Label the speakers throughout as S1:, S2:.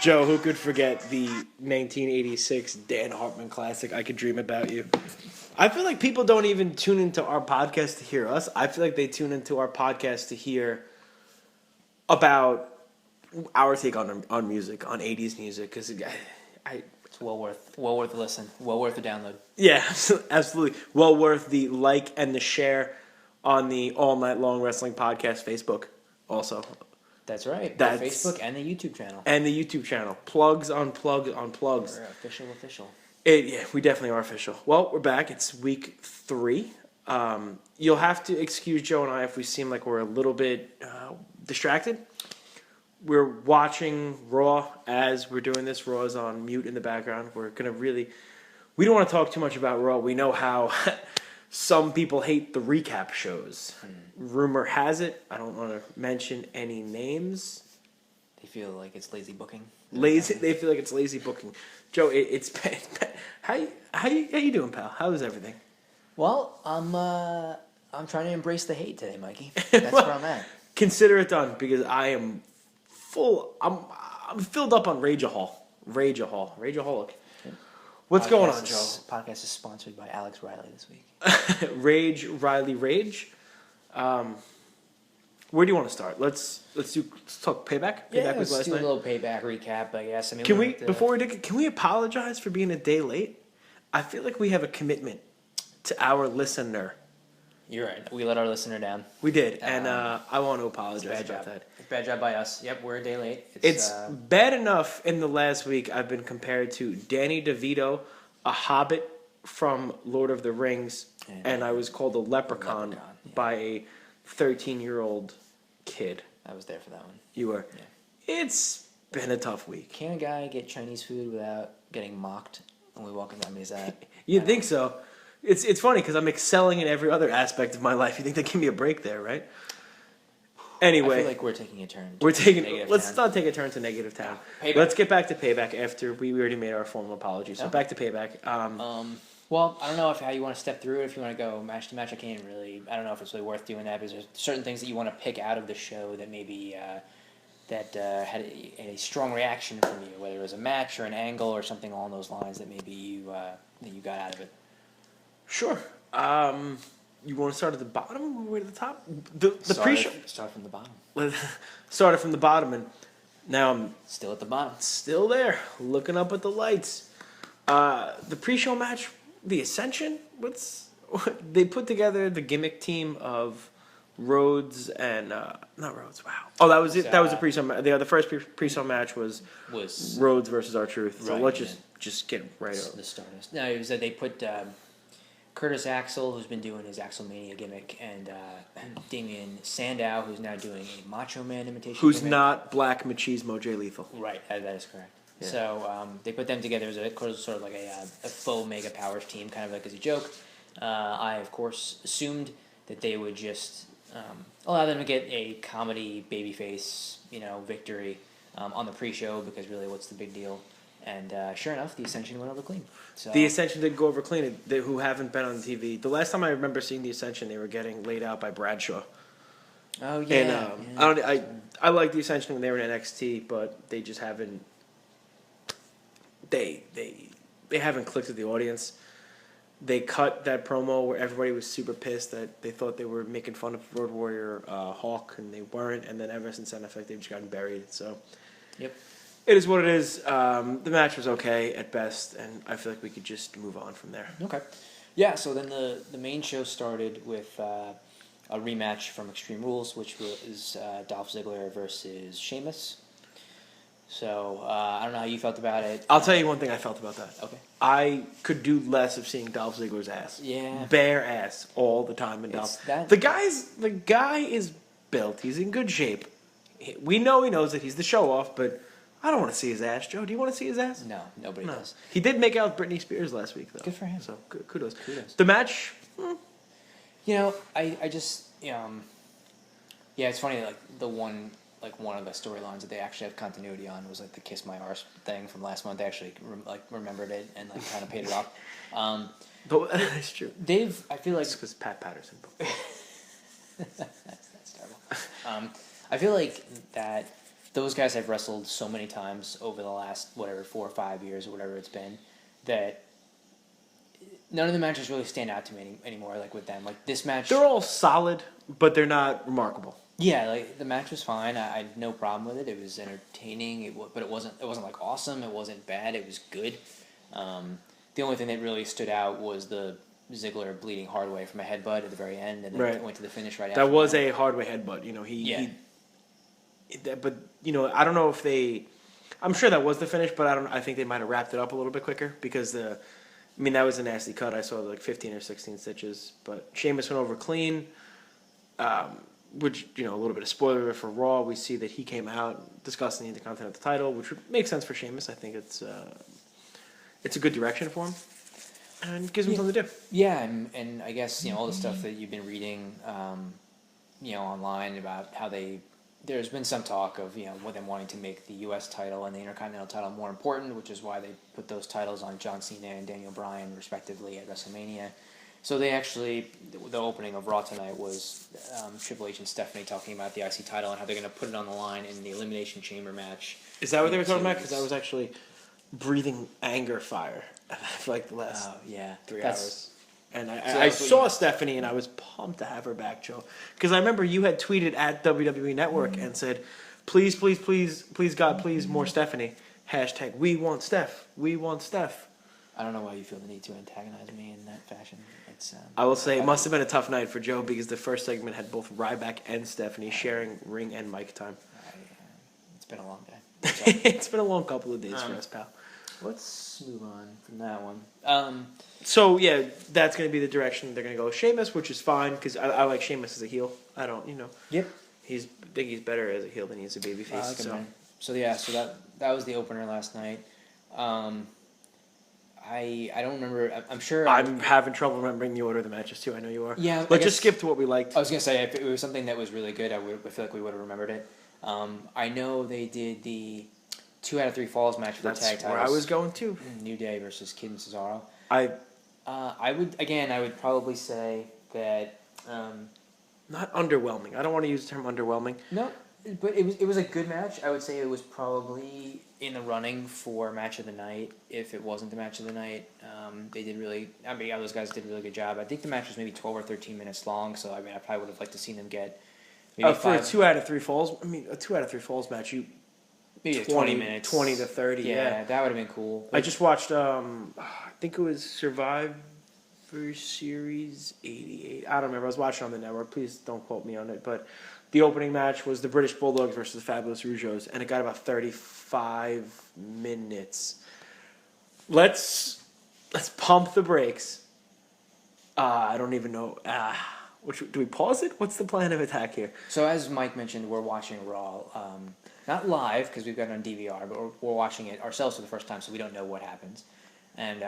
S1: Joe, who could forget the 1986 Dan Hartman classic, I Could Dream About You? I feel like people don't even tune into our podcast to hear us. I feel like they tune into our podcast to hear about our take on music, on 80s music, because
S2: it's well worth a listen, well worth a download.
S1: Yeah, absolutely. Well worth the like and the share on the All Night Long Wrestling Podcast Facebook also.
S2: That's right. The Facebook and the YouTube channel.
S1: And the YouTube channel. Plugs on plugs on plugs.
S2: We're official.
S1: Yeah, we definitely are official. Well, we're back. It's week 3. You'll have to excuse Joe and I if we seem like we're a little bit distracted. We're watching Raw as we're doing this. Raw is on mute in the background. We're going to we don't want to talk too much about Raw. We know how some people hate the recap shows. Rumor has it, I don't want to mention any names.
S2: They feel like it's lazy booking.
S1: They feel like it's lazy booking. Joe, it's bad. How you doing, pal? How is everything?
S2: Well, I'm trying to embrace the hate today, Mikey. That's where I'm at.
S1: Consider it done, because I am full. I'm filled up on Rageaholic. What's going on, Joe?
S2: Podcast is sponsored by Alex Riley this week.
S1: Riley Rage. Where do you want to start? Let's talk Payback.
S2: Yeah, let's do a little Payback recap, I guess. I mean,
S1: before we do, can we apologize for being a day late? I feel like we have a commitment to our listener.
S2: You're right. We let our listener down.
S1: We did, and I want to apologize about that.
S2: It's a bad job by us. Yep, we're a day late.
S1: It's bad enough in the last week I've been compared to Danny DeVito, a hobbit from Lord of the Rings, and I was called a leprechaun by a 13-year-old kid.
S2: I was there for that one.
S1: You were?
S2: Yeah.
S1: It's been a tough week.
S2: Can a guy get Chinese food without getting mocked when we walk into? I mean, is that...
S1: You'd think so. It's funny because I'm excelling in every other aspect of my life. You think they give me a break there, right? Anyway,
S2: I feel like we're taking a turn.
S1: Let's not take a turn to negative town.
S2: Payback.
S1: Let's get back to Payback after we already made our formal apology. So back to Payback.
S2: Well, I don't know how you want to step through it. If you want to go match to match, I don't know if it's really worth doing that, because there's certain things that you want to pick out of the show that maybe had a strong reaction from you, whether it was a match or an angle or something along those lines that maybe you got out of it.
S1: Sure. You want to start at the bottom or way to the top? The pre-show.
S2: Start from the bottom.
S1: Started from the bottom, and now I'm
S2: still at the bottom.
S1: Still there, looking up at the lights. The pre-show match, the Ascension. They put together the gimmick team of Rhodes and not Rhodes. Wow. Oh, that was it. That was the pre-show. The first pre-show match was Rhodes versus R-Truth. So let's just get right over
S2: the Stardust. No, it was that they put Curtis Axel, who's been doing his Axelmania gimmick, and Damien Sandow, who's now doing a Macho Man imitation.
S1: Who's
S2: gimmick.
S1: not Black Machismo Jay Lethal.
S2: Right, that is correct. Yeah. So they put them together as sort of like a faux Mega Powers team, kind of like as a joke. I, of course, assumed that they would just allow them to get a comedy babyface, victory on the pre-show, because really, what's the big deal? And sure enough, the Ascension went over clean. So,
S1: the Ascension did go over clean. Who haven't been on TV. The last time I remember seeing the Ascension, they were getting laid out by Bradshaw.
S2: Oh yeah.
S1: And I like the Ascension when they were in NXT, but they just haven't. They haven't clicked with the audience. They cut that promo where everybody was super pissed that they thought they were making fun of Road Warrior Hawk, and they weren't. And then ever since then, I feel like they've just gotten buried. So.
S2: Yep.
S1: It is what it is. The match was okay at best, and I feel like we could just move on from there.
S2: Okay. Yeah, so then the main show started with a rematch from Extreme Rules, which was Dolph Ziggler versus Sheamus. So I don't know how you felt about it.
S1: I'll tell you one thing I felt about that.
S2: Okay.
S1: I could do less of seeing Dolph Ziggler's ass.
S2: Yeah.
S1: Bare ass all the time in Dolph. The guy is built. He's in good shape. We know he knows that he's the show off, but I don't want to see his ass, Joe. Do you want to see his ass?
S2: No, nobody does.
S1: He did make out with Britney Spears last week, though.
S2: Good for him.
S1: So kudos. The match.
S2: I just it's funny. One of the storylines that they actually have continuity on was like the Kiss My Arse thing from last month. They actually remembered it and kind of paid it off.
S1: That's true.
S2: I feel like
S1: it's because Pat Patterson.
S2: that's terrible. I feel like that those guys have wrestled so many times over the last, 4 or 5 years or whatever it's been, that none of the matches really stand out to me anymore, like with them. Like this match...
S1: They're all solid, but they're not remarkable.
S2: Yeah, like the match was fine. I had no problem with it. It was entertaining, but it wasn't like awesome. It wasn't bad. It was good. The only thing that really stood out was the Ziggler bleeding hard way from a headbutt at the very end, and then went to the finish right after.
S1: That was a hard way headbutt. But I don't know if they. I'm sure that was the finish, but I think they might have wrapped it up a little bit quicker because that was a nasty cut. I saw like 15 or 16 stitches, but Sheamus went over clean. Which, a little bit of spoiler for Raw, we see that he came out discussing the Intercontinental title, which makes sense for Sheamus. I think it's a good direction for him, and gives him something to do.
S2: Yeah, and I guess, all the stuff that you've been reading, online about how there's been some talk of, with them wanting to make the U.S. title and the Intercontinental title more important, which is why they put those titles on John Cena and Daniel Bryan, respectively, at WrestleMania. So they actually, the opening of Raw tonight was Triple H and Stephanie talking about the IC title and how they're going to put it on the line in the Elimination Chamber match.
S1: Is that what they were talking about? Because I was actually breathing anger fire for like the last 3 hours. And I saw Stephanie and I was pumped to have her back, Joe. Because I remember you had tweeted at WWE Network and said, please, please, please, please, God, please, more Stephanie. # we want Steph. We want Steph.
S2: I don't know why you feel the need to antagonize me in that fashion.
S1: I will say it must have been a tough night for Joe because the first segment had both Ryback and Stephanie sharing ring and mic time.
S2: It's been a long day.
S1: It's been a long couple of days for us, pal.
S2: Let's move on from that one.
S1: So, yeah, that's going to be the direction they're going to go. Sheamus, which is fine because I like Sheamus as a heel. I don't,
S2: Yep.
S1: I think he's better as a heel than he is a babyface.
S2: I like him, so that was the opener last night. I don't remember. I'm sure
S1: I'm having trouble remembering the order of the matches too. I know you are.
S2: Yeah.
S1: Let's just skip to what we liked.
S2: I was gonna say if it was something that was really good, I feel like we would have remembered it. I know they did the 2 out of 3 falls match for the tag titles.
S1: That's where I was going to.
S2: New Day versus Kid and Cesaro.
S1: I
S2: would probably say that.
S1: Not underwhelming. I don't want to use the term underwhelming.
S2: No, but it was a good match. I would say it was probably in the running for match of the night. If it wasn't the match of the night, they did really. Those guys did a really good job. I think the match was maybe 12 or 13 minutes long. So I probably would have liked to seen them get. Maybe
S1: for a 2 out of 3 falls. A 2 out of 3 falls match.
S2: Maybe 20 minutes,
S1: 20 to 30. Yeah,
S2: that would have been cool.
S1: I just watched. I think it was Survivor Series 88. I don't remember. I was watching on the network. Please don't quote me on it, but. The opening match was the British Bulldogs versus the Fabulous Rougeaus, and it got about 35 minutes. Let's pump the brakes. I don't even know. Do we pause it? What's the plan of attack here?
S2: So as Mike mentioned, we're watching Raw, not live because we've got it on DVR, but we're watching it ourselves for the first time, so we don't know what happens. And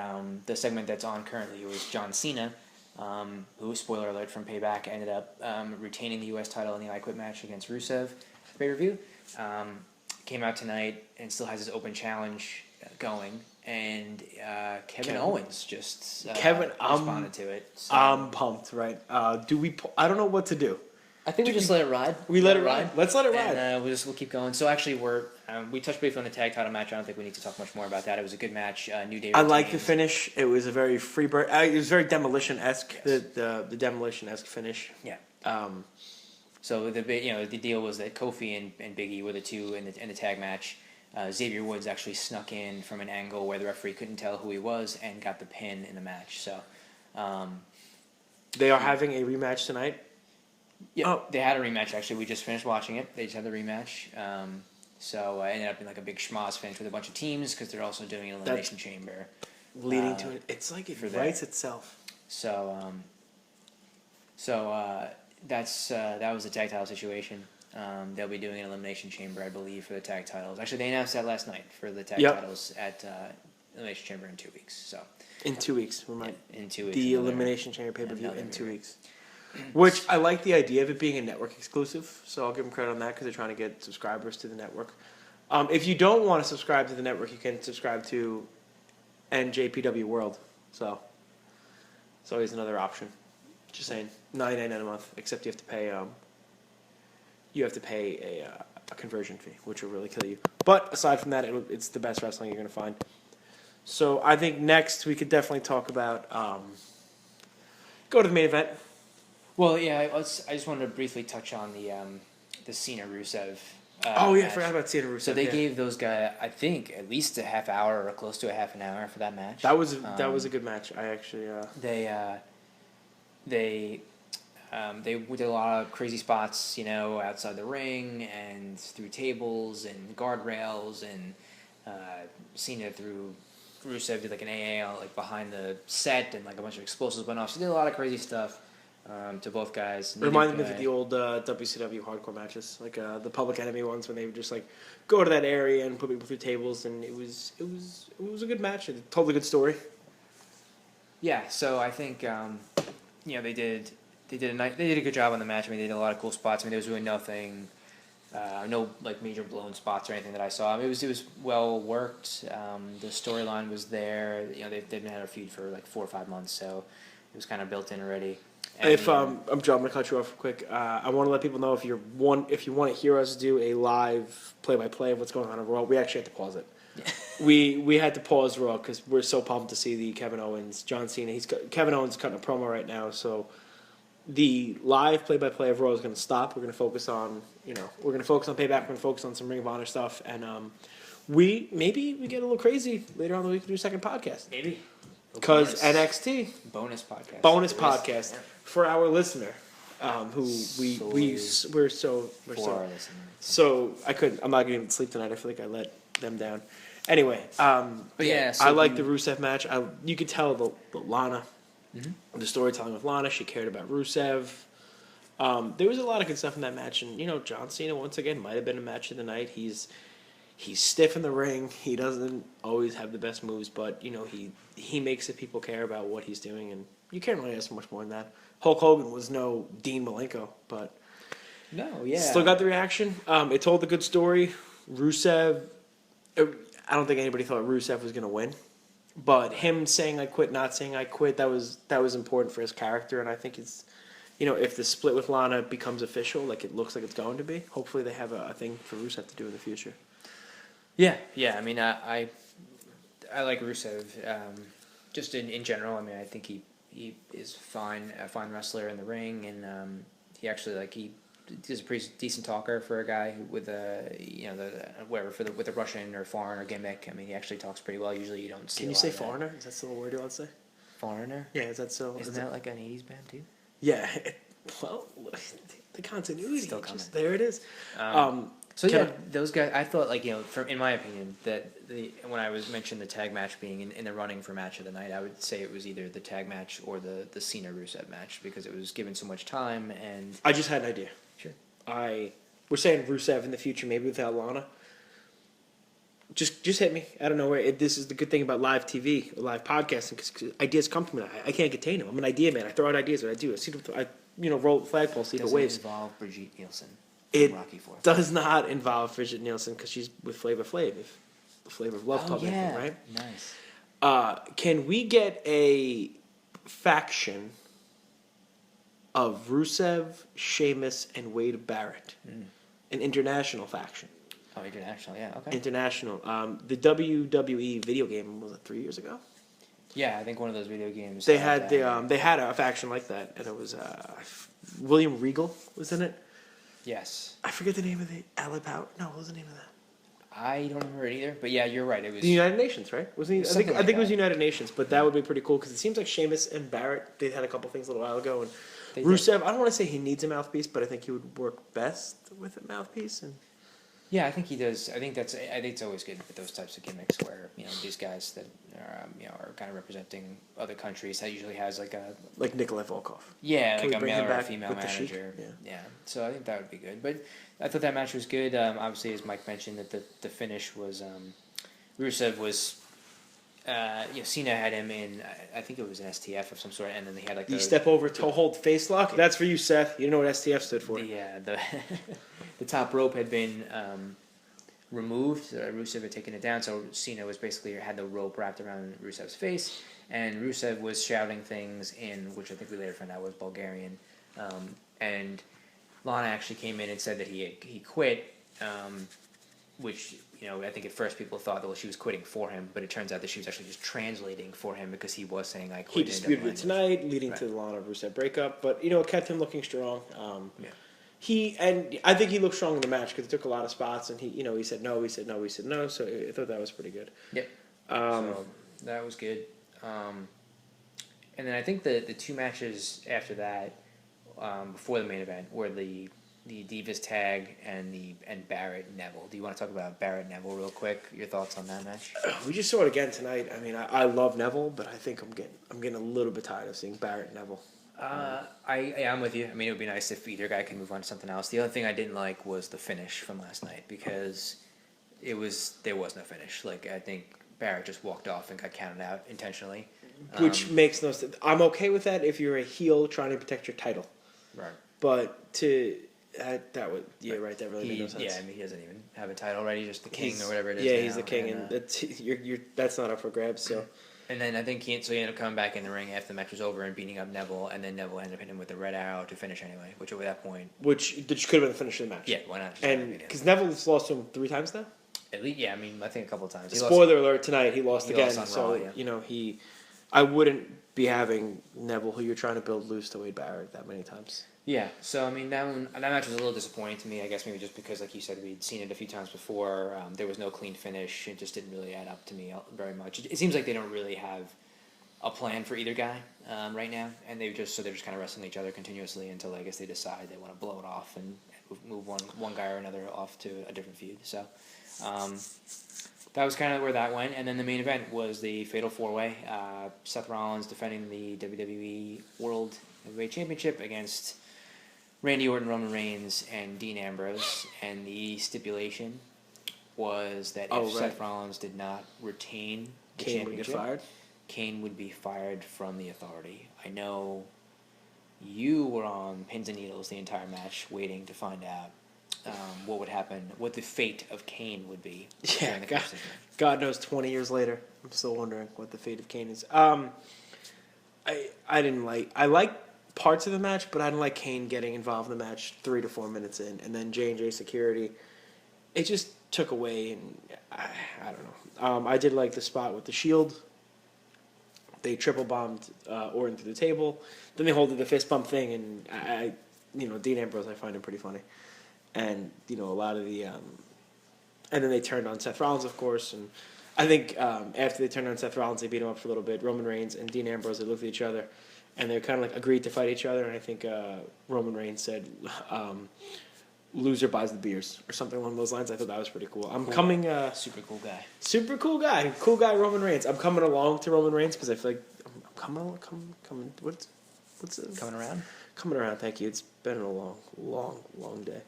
S2: the segment that's on currently was John Cena. Who, spoiler alert from Payback, ended up retaining the U.S. title in the I Quit match against Rusev pay-per-view. Came out tonight and still has his open challenge going. And Kevin Owens just responded to it. So.
S1: I'm pumped, right? I don't know what to do.
S2: I think we just let it ride.
S1: We let it ride. Let's let it ride.
S2: And we'll keep going. So actually, we touched briefly on the tag title match. I don't think we need to talk much more about that. It was a good match. New Day.
S1: I like the finish. It was a very Freebird. It was very Demolition-esque. Yes. The Demolition-esque finish.
S2: Yeah. So the deal was that Kofi and Big E were the two in the tag match. Xavier Woods actually snuck in from an angle where the referee couldn't tell who he was and got the pin in the match. So.
S1: They are having a rematch tonight.
S2: Yeah, They had a rematch, actually. We just finished watching it. They just had the rematch. So it ended up in like a big schmoz finish with a bunch of teams because they're also doing an Elimination Chamber.
S1: Leading to it. It's like it writes itself.
S2: So that was the tag title situation. They'll be doing an Elimination Chamber, I believe, for the tag titles. Actually, they announced that last night for the tag titles at Elimination Chamber in 2 weeks. So
S1: in 2 weeks,
S2: in 2 weeks.
S1: The Elimination Chamber pay-per-view in 2 weeks. Which I like the idea of it being a network exclusive, so I'll give them credit on that because they're trying to get subscribers to the network. If you don't want to subscribe to the network, you can subscribe to NJPW World. So it's always another option. Just saying, $9.99 a month. Except you have to pay. a conversion fee, which will really kill you. But aside from that, it's the best wrestling you're going to find. So I think next we could definitely talk about go to the main event.
S2: Well, yeah, I just wanted to briefly touch on the Cena Rusev.
S1: I
S2: match.
S1: forgot about Cena Rusev.
S2: So they gave those guys, I think, at least a half hour or close to a half an hour for that match.
S1: That was a good match. I actually
S2: They did a lot of crazy spots, outside the ring and through tables and guardrails, and Cena through Rusev did like an AA like behind the set, and like a bunch of explosives went off. So they did a lot of crazy stuff to both guys.
S1: Reminded me of the old WCW hardcore matches, like the Public Enemy ones, when they would just like go to that area and put people through tables, and it was a good match. It told a good story.
S2: Yeah, so I think they did a good job on the match. I mean, they did a lot of cool spots. I mean, there was really nothing, no like major blown spots or anything that I saw. I mean, it was well worked. The storyline was there. They've been had a feud for like 4 or 5 months, so it was kind of built in already. And,
S1: I'm John, I'm gonna cut you off real quick. I want to let people know if you want to hear us do a live play-by-play of what's going on in Raw, we actually had to pause it. Yeah. we had to pause Raw because we're so pumped to see the Kevin Owens, John Cena. Kevin Owens is cutting a promo right now, so the live play-by-play of Raw is going to stop. We're going to focus on Payback. We're going to focus on some Ring of Honor stuff, and we get a little crazy later on in the week. We do a second podcast,
S2: maybe
S1: because NXT
S2: bonus podcast
S1: yeah. For our listener, who we're so. So I'm not going to sleep tonight. I feel like I let them down. Anyway, but yeah, so I like the Rusev match. You could tell the Lana, the storytelling with Lana. She cared about Rusev. There was a lot of good stuff in that match, and John Cena once again might have been a match of the night. He's stiff in the ring. He doesn't always have the best moves, but he makes the people care about what he's doing, and you can't really ask for much more than that. Hulk Hogan was no Dean Malenko, but still got the reaction. It told a good story. Rusev, I don't think anybody thought Rusev was going to win, but him saying I quit, not saying I quit, that was important for his character, and I think it's, if the split with Lana becomes official, like it looks like it's going to be, hopefully they have a thing for Rusev to do in the future.
S2: Yeah. I mean, I like Rusev, just in general. I mean, I think he is a fine wrestler in the ring, and he actually he's a pretty decent talker for a guy with with a Russian or foreigner gimmick. I mean, he actually talks pretty well. Usually, you don't see.
S1: Can you say foreigner? Is that still a word you want to say?
S2: Foreigner?
S1: Yeah, is that still?
S2: Isn't that like an '80s band too?
S1: Yeah. Well, the continuity.
S2: Still coming.
S1: There it is.
S2: Those guys. I thought, in my opinion, that when I was mentioned the tag match being in the running for match of the night, I would say it was either the tag match or the Cena Rusev match, because it was given so much time. And
S1: I just had an idea.
S2: Sure.
S1: We're saying Rusev in the future, maybe without Lana. Just hit me out of nowhere. This is the good thing about live TV, live podcasting, because ideas come to me. I can't contain them. I'm an idea man. I throw out ideas. What I do, roll the flagpole, see if it waves.
S2: Doesn't involve Brigitte Nielsen.
S1: It does not involve Brigitte Nielsen because she's with Flavor Flav. The Flavor of Love Club,
S2: yeah.
S1: right?
S2: Nice.
S1: Can we get a faction of Rusev, Sheamus, and Wade Barrett? An international faction.
S2: Oh, international, yeah, okay.
S1: International. The WWE video game, was it 3 years ago?
S2: Yeah, I think one of those video games.
S1: They had a faction like that, and it was William Regal was in it.
S2: Yes.
S1: I forget the name of the Ally Power. No, what was the name of that?
S2: I don't remember it either, but yeah, you're right. It was
S1: the United Nations, right? Wasn't he? I think it was United Nations, but that would be pretty cool because it seems like Sheamus and Barrett, they had a couple things a little while ago, and Rusev, I don't want to say he needs a mouthpiece, but I think he would work best with a mouthpiece. And
S2: yeah, I think he does. I think it's always good with those types of gimmicks where these guys that are kind of representing other countries. That usually has like
S1: Nikolai Volkov.
S2: Yeah,
S1: Can
S2: like a male or a female
S1: with
S2: manager. Yeah. So I think that would be good. But I thought that match was good. Obviously, as Mike mentioned, that the finish was Rusev was. Cena had him in, I think it was an STF of some sort, and then they had
S1: the step over toe hold face lock. That's for you, Seth. You know what STF stood for.
S2: The top rope had been removed. Rusev had taken it down, so Cena was basically had the rope wrapped around Rusev's face, and Rusev was shouting things in, which I think we later found out was Bulgarian, and Lana actually came in and said that he quit, which, I think at first people thought that she was quitting for him, but it turns out that she was actually just translating for him because he was saying, I quit.
S1: He disputed it tonight, leading to the Lana Rusev breakup, but, it kept him looking strong. I think he looked strong in the match because it took a lot of spots, and he said no, he said no, he said no, so I thought that was pretty good.
S2: Yep. So that was good. And then I think the two matches after that, before the main event, were the Divas tag and Barrett Neville. Do you want to talk about Barrett Neville real quick? Your thoughts on that match?
S1: We just saw it again tonight. I mean, I love Neville, but I think I'm getting a little bit tired of seeing Barrett Neville.
S2: I'm with you. I mean, it would be nice if either guy could move on to something else. The other thing I didn't like was the finish from last night because there was no finish. Like, I think Barrett just walked off and got counted out intentionally.
S1: Which makes no sense. I'm okay with that if you're a heel trying to protect your title.
S2: Right. But
S1: that would right. That really made no sense.
S2: Yeah, I mean, he doesn't even have a title, right? He's just the king or whatever it is.
S1: Yeah,
S2: now.
S1: he's the king, and that's not up for grabs. So.
S2: And then I think he ended up coming back in the ring after the match was over and beating up Neville, and then Neville ended up hitting him with the red arrow to finish anyway. Which at that point,
S1: which could have been the finish of the match.
S2: Yeah, why not?
S1: And because Neville's lost to him 3 times now.
S2: At least, yeah. I mean, I think a couple of times.
S1: Spoiler alert! Tonight he lost again.
S2: Lost
S1: so
S2: Raw,
S1: I wouldn't be having Neville, who you're trying to build, lose to Wade Barrett that many times.
S2: Yeah, so I mean that match was a little disappointing to me. I guess maybe just because, like you said, we'd seen it a few times before. There was no clean finish. It just didn't really add up to me very much. It seems like they don't really have a plan for either guy right now, and they're just kind of wrestling each other continuously until I guess they decide they want to blow it off and move one guy or another off to a different feud. So that was kind of where that went, and then the main event was the Fatal 4-Way. Seth Rollins defending the WWE World Heavyweight Championship against Randy Orton, Roman Reigns, and Dean Ambrose, and the stipulation was that if Seth Rollins did not retain the
S1: Kane
S2: championship,
S1: would get fired.
S2: Kane would be fired from the Authority. I know you were on pins and needles the entire match, waiting to find out what would happen, what the fate of Kane would be.
S1: Yeah, God knows. 20 years later, I'm still wondering what the fate of Kane is. I like parts of the match, but I didn't like Kane getting involved in the match 3 to 4 minutes in, and then J&J Security. It just took away, and I don't know. I did like the spot with the Shield. They triple bombed Orton through the table. Then they holded the fist bump thing, and Dean Ambrose, I find him pretty funny, and a lot of the, and then they turned on Seth Rollins, of course, and I think after they turned on Seth Rollins, they beat him up for a little bit. Roman Reigns and Dean Ambrose, they looked at each other, and they kind of like agreed to fight each other. And I think Roman Reigns said, "Loser buys the beers" or something along those lines. I thought that was pretty cool.
S2: Super cool guy.
S1: Super cool guy, Roman Reigns. I'm coming along to Roman Reigns because I feel like I'm coming. What's it?
S2: Coming around?
S1: Coming around. Thank you. It's been a long day.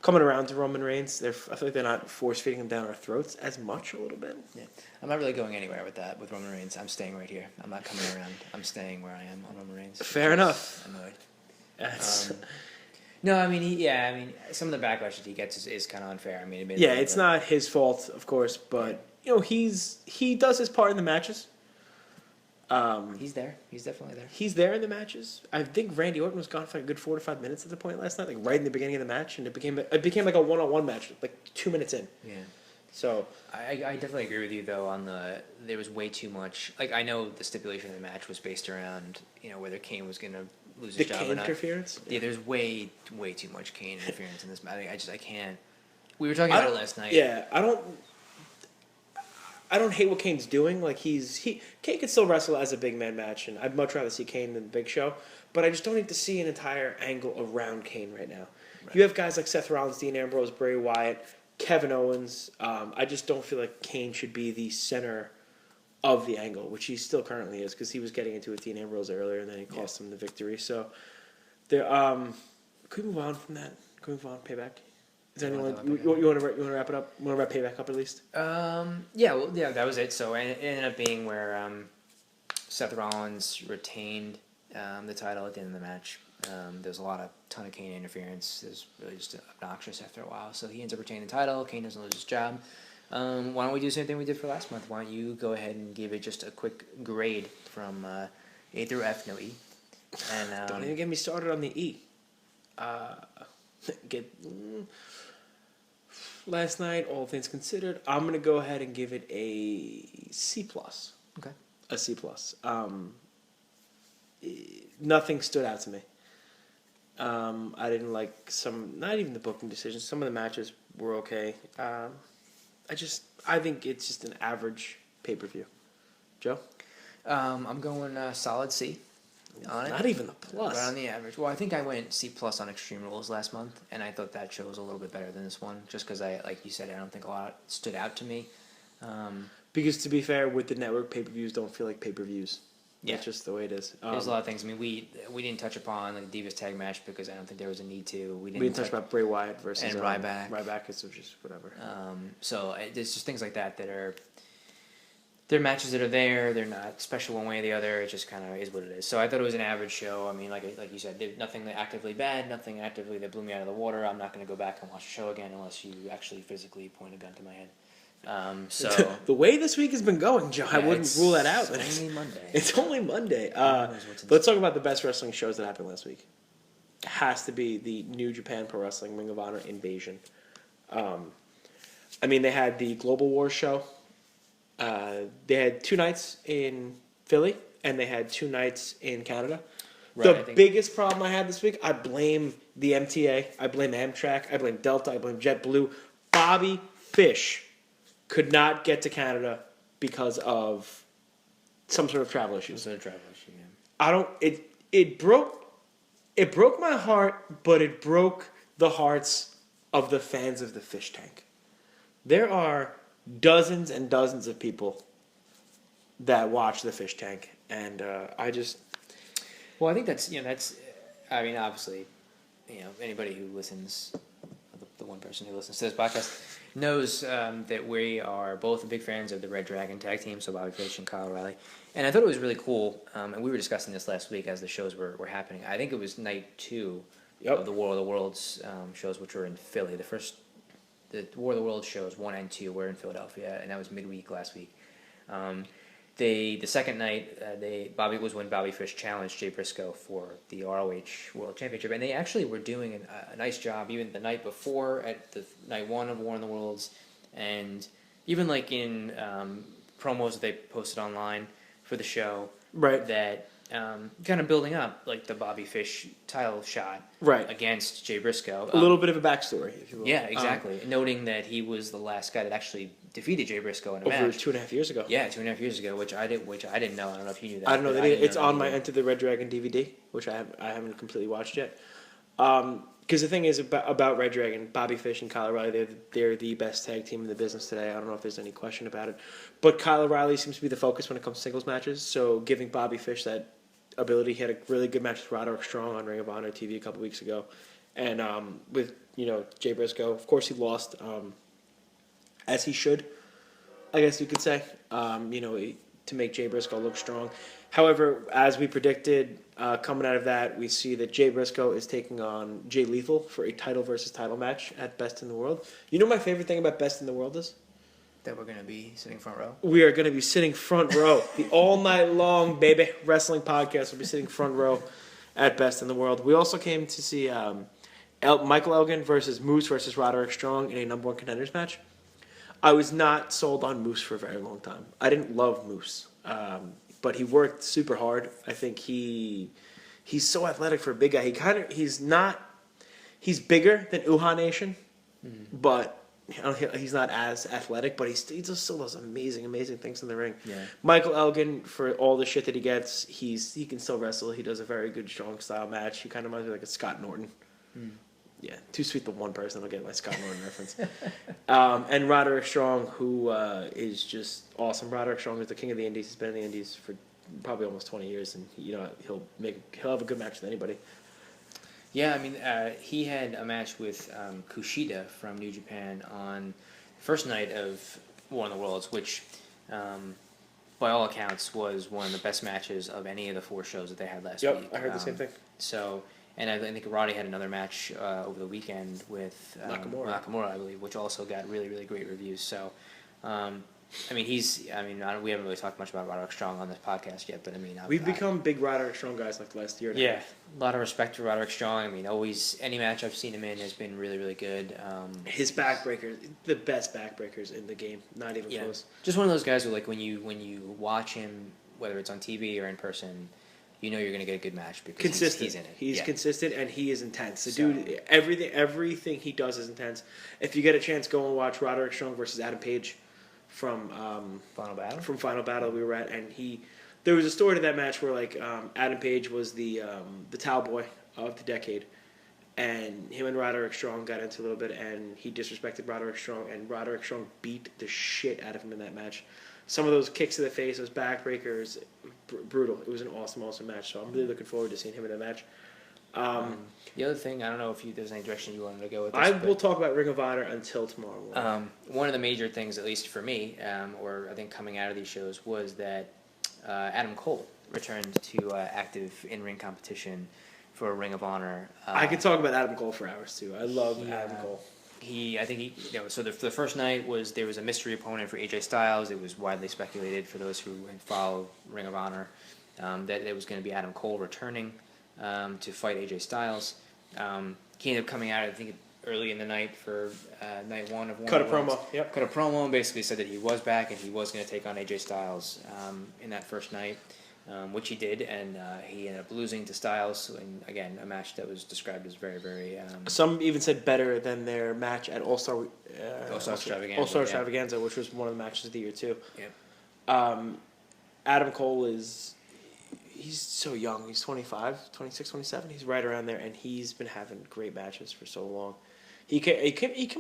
S1: Coming around to Roman Reigns. I feel like they're not force feeding him down our throats as much a little bit.
S2: Yeah, I'm not really going anywhere with that with Roman Reigns. I'm staying right here. I'm not coming around. I'm staying where I am on Roman Reigns.
S1: Fair enough.
S2: Annoyed. No, I mean, some of the backlash that he gets is kind of unfair. I mean,
S1: it's not his fault, of course, but he does his part in the matches.
S2: He's there. He's definitely there.
S1: He's there in the matches. I think Randy Orton was gone for like a good 4 to 5 minutes at the point last night, like right in the beginning of the match, and it became like a one-on-one match, like 2 minutes in.
S2: Yeah.
S1: So
S2: I definitely agree with you though on there was way too much. Like I know the stipulation of the match was based around whether Kane was going to lose his job or not.
S1: Interference.
S2: Yeah, there's way too much Kane interference in this match. I can't. We were talking about it last night.
S1: Yeah, I don't hate what Kane's doing. Like Kane can still wrestle as a big man match, and I'd much rather see Kane than the Big Show. But I just don't need to see an entire angle around Kane right now. Right. You have guys like Seth Rollins, Dean Ambrose, Bray Wyatt, Kevin Owens. I just don't feel like Kane should be the center of the angle, which he still currently is, because he was getting into it with Dean Ambrose earlier, and then he cost him the victory. So, there. Can we move on from that? Can we move on? Payback. Is there anyone you want to wrap it up? Want to wrap Payback up at least?
S2: Yeah, that was it. So it ended up being where Seth Rollins retained the title at the end of the match. There was a ton of Kane interference. It was really just obnoxious after a while. So he ends up retaining the title. Kane doesn't lose his job. Why don't we do the same thing we did for last month? Why don't you go ahead and give it just a quick grade from A through F, no E. And
S1: don't even get me started on the E. last night, all things considered. I'm gonna go ahead and give it a C plus.
S2: Okay.
S1: A C plus. Nothing stood out to me. I didn't like not even the booking decisions. Some of the matches were okay. I think it's just an average pay-per-view. Joe?
S2: I'm going solid C on it.
S1: Not even the plus.
S2: Right on the average. Well, I think I went C plus on Extreme Rules last month, and I thought that show was a little bit better than this one, just because like you said, I don't think a lot stood out to me.
S1: Because to be fair, with the network, pay-per-views don't feel like payper-views.
S2: Yeah.
S1: That's just the way it is.
S2: There's a lot of things. I mean, we didn't touch upon like the Divas tag match because I don't think there was a need to.
S1: We didn't touch about Bray Wyatt versus
S2: and Ryback.
S1: Ryback is just whatever.
S2: So there's just things like that are. They're matches that are there. They're not special one way or the other. It just kind of is what it is. So I thought it was an average show. I mean, like you said, nothing actively bad, nothing actively that blew me out of the water. I'm not going to go back and watch the show again unless you actually physically point a gun to my head. So
S1: the way this week has been going, Joe, I wouldn't rule that out.
S2: It's only Monday.
S1: It's only Monday. Let's talk about the best wrestling shows that happened last week. It has to be the New Japan Pro Wrestling Ring of Honor Invasion. I mean, they had the Global Wars show. They had 2 nights in Philly, and they had 2 nights in Canada. Right, the biggest problem I had this week, I blame the MTA, I blame Amtrak, I blame Delta, I blame JetBlue. Bobby Fish could not get to Canada because of some sort of travel issues.
S2: Some sort of travel issue, yeah.
S1: It broke my heart, but it broke the hearts of the fans of the Fish Tank. There are dozens and dozens of people that watch the Fish Tank, and
S2: Well, I think that's. I mean, obviously, anybody who listens, the one person who listens to this podcast, knows that we are both big fans of the Red Dragon tag team, so Bobby Fish and Kyle O'Reilly. And I thought it was really cool, and we were discussing this last week as the shows were happening. I think it was night 2 of the War of the Worlds shows, which were in Philly. The War of the Worlds shows 1 and 2 were in Philadelphia, and that was midweek last week. The second night, Bobby Fish challenged Jay Briscoe for the ROH World Championship, and they actually were doing a nice job even the night before at the night 1 of War of the Worlds, and even like in promos that they posted online for the show,
S1: right?
S2: That kind of building up like the Bobby Fish title shot,
S1: right,
S2: against Jay Briscoe.
S1: A little bit of a backstory, if you will.
S2: Yeah, exactly. Noting that he was the last guy that actually defeated Jay Briscoe in a match.
S1: Over 2.5 years ago.
S2: Yeah, 2.5 years ago, which I didn't know. I don't know if you knew that.
S1: I don't know that either. It's on my Enter the Red Dragon DVD, which I haven't completely watched yet. Because the thing is about Red Dragon, Bobby Fish and Kyle O'Reilly, they're the best tag team in the business today. I don't know if there's any question about it. But Kyle O'Reilly seems to be the focus when it comes to singles matches. So giving Bobby Fish that ability, he had a really good match with Roderick Strong on Ring of Honor TV a couple weeks ago. And with Jay Briscoe, of course he lost, as he should, I guess you could say, to make Jay Briscoe look strong. However, as we predicted, coming out of that, we see that Jay Briscoe is taking on Jay Lethal for a title versus title match at Best in the World. You know my favorite thing about Best in the World is?
S2: That we're going to be sitting front row?
S1: We are going to be sitting front row. The all night long, baby, wrestling podcast will be sitting front row at Best in the World. We also came to see Michael Elgin versus Moose versus Roderick Strong in a number 1 contenders match. I was not sold on Moose for a very long time. I didn't love Moose, but he worked super hard. I think he's so athletic for a big guy. He's bigger than Uhaa Nation, but he's not as athletic. But he just still does amazing things in the ring.
S2: Yeah.
S1: Michael Elgin, for all the shit that he gets, he can still wrestle. He does a very good strong style match. He kind of reminds me like a Scott Norton. Yeah, too sweet the one person will get my Scott Norton reference. And Roderick Strong, who is just awesome. Roderick Strong is the king of the Indies. He's been in the Indies for probably almost 20 years, and he'll have a good match with anybody.
S2: Yeah, I mean, he had a match with Kushida from New Japan on the first night of War of the Worlds, which, by all accounts, was one of the best matches of any of the 4 shows that they had last week.
S1: Yep, I heard the same thing.
S2: So. And I think Roddy had another match over the weekend with Nakamura, I believe, which also got really, really great reviews. So, I mean, we haven't really talked much about Roderick Strong on this podcast yet, but I mean,
S1: we've become big Roderick Strong guys like the last year.
S2: Yeah, a lot of respect to Roderick Strong. I mean, always any match I've seen him in has been really, really good.
S1: His backbreakers, the best backbreakers in the game, not even close.
S2: Just one of those guys who, like, when you watch him, whether it's on TV or in person, you know you're going to get a good match because he's in it.
S1: He's consistent and he is intense. The dude, everything he does is intense. If you get a chance, go and watch Roderick Strong versus Adam Page from
S2: Final Battle.
S1: From Final Battle we were at, and there was a story to that match where like Adam Page was the towel boy of the decade, and him and Roderick Strong got into a little bit, and he disrespected Roderick Strong, and Roderick Strong beat the shit out of him in that match. Some of those kicks to the face, those backbreakers, brutal. It was an awesome, awesome match. So I'm really looking forward to seeing him in that match.
S2: The other thing, I don't know if there's any direction you wanted to go with this.
S1: I will talk about Ring of Honor until tomorrow morning.
S2: One of the major things, at least for me, or I think coming out of these shows, was that Adam Cole returned to active in-ring competition for Ring of Honor.
S1: I could talk about Adam Cole for hours too. I love Adam Cole.
S2: So the first night there was a mystery opponent for AJ Styles. It was widely speculated for those who had followed Ring of Honor that it was going to be Adam Cole returning to fight AJ Styles. He ended up coming out, I think, early in the night for night one of one.
S1: Cut a promo. Yep.
S2: Cut a promo and basically said that he was back and he was going to take on AJ Styles in that first night. Which he did, and he ended up losing to Styles. And again, a match that was described as very, very.
S1: Some even said better than their match at All-Star
S2: Extravaganza,
S1: which was one of the matches of the year too.
S2: Yeah.
S1: Adam Cole he's so young. He's 25, 26, 27. He's right around there, and he's been having great matches for so long. He came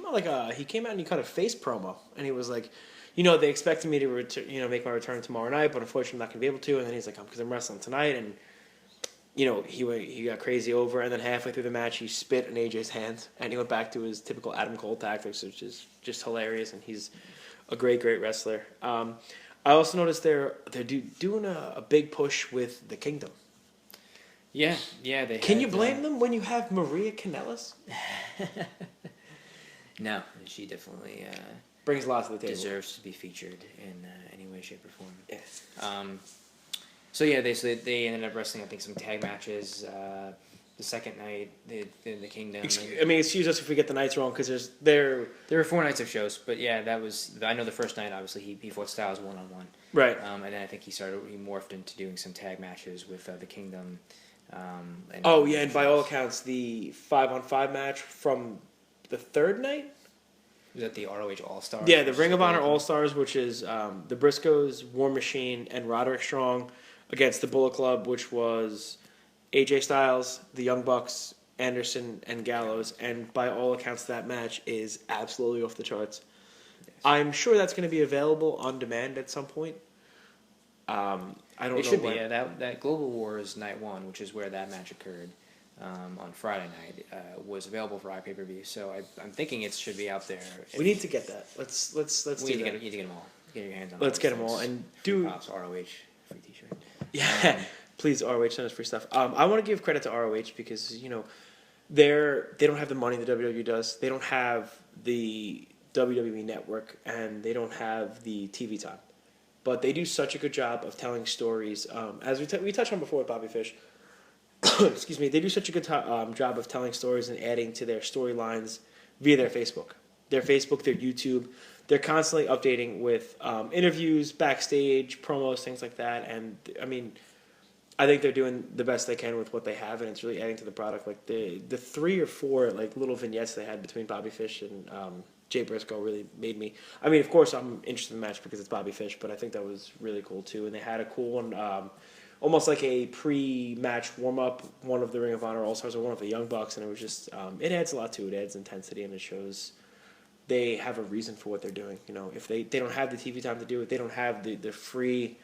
S1: out he came out and he cut a face promo, and he was like, they expected me to make my return tomorrow night, but unfortunately I'm not going to be able to. And then he's like, because I'm wrestling tonight. And, he got crazy over. And then halfway through the match, he spit in AJ's hand. And he went back to his typical Adam Cole tactics, which is just hilarious. And he's a great, great wrestler. I also noticed they're doing a big push with the Kingdom.
S2: Yeah.
S1: Can you blame them when you have Maria Kanellis?
S2: No, she definitely...
S1: brings lots to the table.
S2: Deserves to be featured in any way, shape, or form.
S1: Yes.
S2: They ended up wrestling, I think, some tag matches. The second night, the Kingdom.
S1: Excuse us if we get the nights wrong, because there
S2: were 4 nights of shows, but yeah, that was. I know the first night, obviously, he fought Styles 1-on-1.
S1: Right.
S2: And then I think he morphed into doing some tag matches with the Kingdom.
S1: And by all accounts, the 5-on-5 match from the third night.
S2: Was that the ROH All-Stars?
S1: Yeah, the Ring of Honor All-Stars, which is the Briscoes, War Machine, and Roderick Strong against the Bullet Club, which was AJ Styles, the Young Bucks, Anderson, and Gallows. And by all accounts, that match is absolutely off the charts. Yes. I'm sure that's going to be available on demand at some point. I don't know.
S2: It should be. Yeah, that Global Wars Night 1, which is where that match occurred. On Friday night was available for iPay-per-view, so I'm thinking it should be out there.
S1: We need to get that. Let's
S2: we
S1: do that.
S2: You need to get them all. Get your hands on.
S1: Let's get them all and do.
S2: Pops ROH free T-shirt.
S1: Yeah, please ROH send us free stuff. I want to give credit to ROH because they don't have the money the WWE does. They don't have the WWE network, and they don't have the TV time, but they do such a good job of telling stories. As we touched on before with Bobby Fish. Excuse me, they do such a good job of telling stories and adding to their storylines via their Facebook, their YouTube. They're constantly updating with interviews, backstage, promos, things like that. And, I think they're doing the best they can with what they have, and it's really adding to the product. Like, the 3 or 4, little vignettes they had between Bobby Fish and Jay Briscoe really made me... of course, I'm interested in the match because it's Bobby Fish, but I think that was really cool, too. And they had a cool one... almost like a pre-match warm-up, one of the Ring of Honor All-Stars or one of the Young Bucks, and it was just, it adds a lot to it. It adds intensity, and it shows they have a reason for what they're doing. If they don't have the TV time to do it, they don't have the free,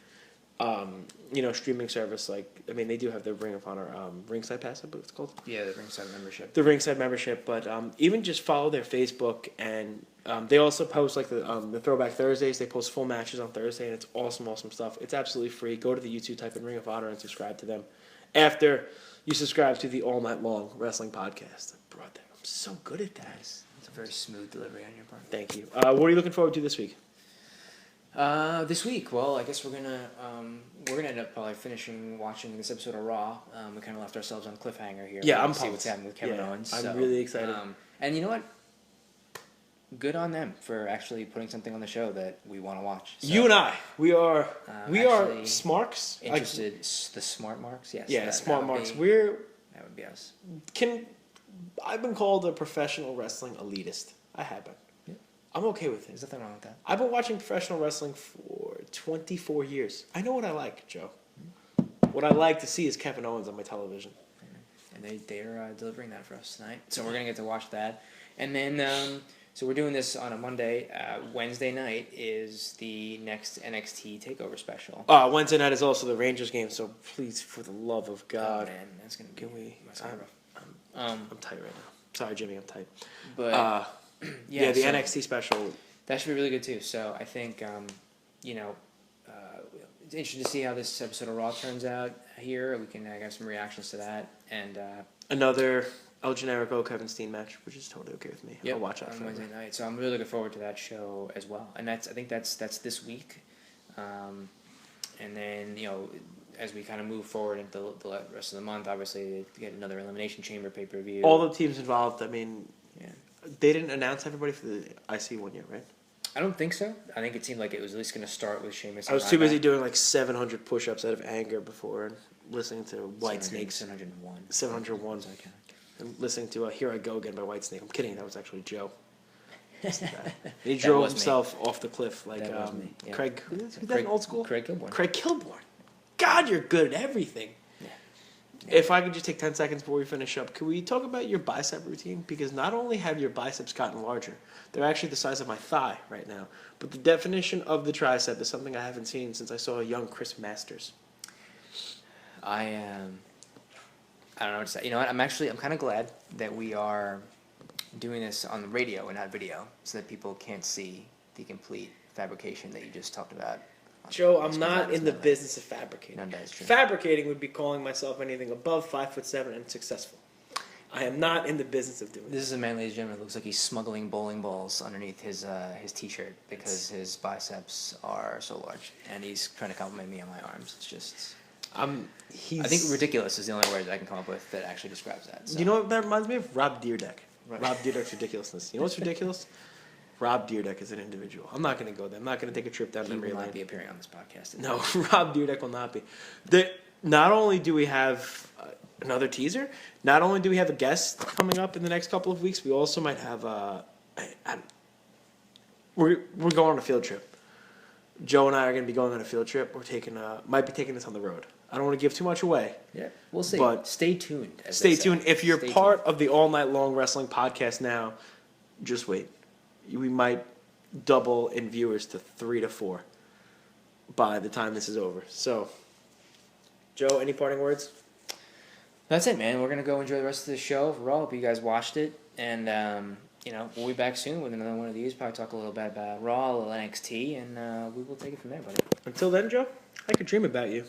S1: streaming service. They do have the Ring of Honor Ringside Pass, I believe it's called.
S2: Yeah, the Ringside membership.
S1: The Ringside membership, but even just follow their Facebook, and they also post the Throwback Thursdays. They post full matches on Thursday, and it's awesome, awesome stuff. It's absolutely free. Go to the YouTube, type in Ring of Honor, and subscribe to them. After you subscribe to the All Night Long Wrestling Podcast, I'm so good at that.
S2: It's a very smooth delivery on your part.
S1: Thank you. What are you looking forward to this week?
S2: This week, well, I guess we're gonna end up probably finishing watching this episode of Raw. We kind of left ourselves on a cliffhanger here.
S1: Yeah,
S2: We're
S1: I'm
S2: gonna see
S1: pumped.
S2: what's happening with Kevin Owens.
S1: I'm
S2: so,
S1: really excited.
S2: And you know what? Good on them for actually putting something on the show that we want to watch. So,
S1: You and I, we are
S2: actually
S1: smarks.
S2: interested. The smart marks, yes.
S1: Yeah, smart marks.
S2: That would be us.
S1: I've been called a professional wrestling elitist. I have been.
S2: Yeah.
S1: I'm okay with it.
S2: There's nothing wrong with that.
S1: I've been watching professional wrestling for 24 years. I know what I like, Joe. What I like to see is Kevin Owens on my television.
S2: And they're delivering that for us tonight. So we're going to get to watch that. And then, so we're doing this on a Monday. Wednesday night is the next NXT TakeOver special.
S1: Wednesday night is also the Rangers game, so please, for the love of God.
S2: Oh, man, that's going to be rough.
S1: I'm tight right now. Sorry, Jimmy, I'm tight.
S2: But,
S1: the NXT special.
S2: That should be really good, too. So I think, it's interesting to see how this episode of Raw turns out here. We can have some reactions to that. And
S1: another El Generico Kevin Steen match, which is totally okay with me.
S2: Yep,
S1: I'll watch that
S2: on Wednesday night. So I'm really looking forward to that show as well. And I think that's this week. And then, as we kind of move forward into the rest of the month, obviously, to get another Elimination Chamber pay-per-view.
S1: All the teams involved, they didn't announce everybody for the IC one yet, right?
S2: I don't think so. I think it seemed like it was at least going to start with Sheamus.
S1: I was too busy doing 700 push-ups out of anger before listening to Whitesnake.
S2: 701.
S1: 701. And listening to Here I Go Again by Whitesnake. I'm kidding, that was actually Joe. He drove himself off the cliff like
S2: Yeah.
S1: Craig. Who's that in old school?
S2: Craig Kilborn.
S1: Craig Kilborn. God, you're good at everything.
S2: Yeah.
S1: If I could just take 10 seconds before we finish up, can we talk about your bicep routine? Because not only have your biceps gotten larger, they're actually the size of my thigh right now. But the definition of the tricep is something I haven't seen since I saw a young Chris Masters.
S2: I don't know what to say. You know what? I'm kind of glad that we are doing this on the radio and not video, so that people can't see the complete fabrication that you just talked about.
S1: Joe, I'm not in the business of fabricating.
S2: None, that is true.
S1: Fabricating would be calling myself anything above 5'7" and successful. I am not in the business of doing
S2: This is a man, ladies and gentlemen, who looks like he's smuggling bowling balls underneath his T-shirt because his biceps are so large, and he's trying to compliment me on my arms. It's just... I think ridiculous is the only word I can come up with that actually describes that. So.
S1: You know what that reminds me of? Rob Dyrdek. Right. Rob Dyrdek's ridiculousness. You know what's ridiculous? Rob Dyrdek is an individual. I'm not going to go there. I'm not going to take a trip down memory lane.
S2: He will not be appearing on this podcast.
S1: No, Rob Dyrdek will not be. Not only do we have another teaser, not only do we have a guest coming up in the next couple of weeks, we also might have we're going on a field trip. Joe and I are going to be going on a field trip. Might be taking this on the road. I don't want to give too much away.
S2: Yeah, we'll see.
S1: But
S2: stay tuned.
S1: Stay tuned. If you're part of the All Night Long Wrestling podcast now, just wait. We might double in viewers to 3 to 4 by the time this is over. So, Joe, any parting words?
S2: That's it, man. We're going to go enjoy the rest of the show. Raw, hope you guys watched it. And, we'll be back soon with another one of these. Probably talk a little bit about Raw, a little NXT, and we will take it from there, buddy.
S1: Until then, Joe, I could dream about you.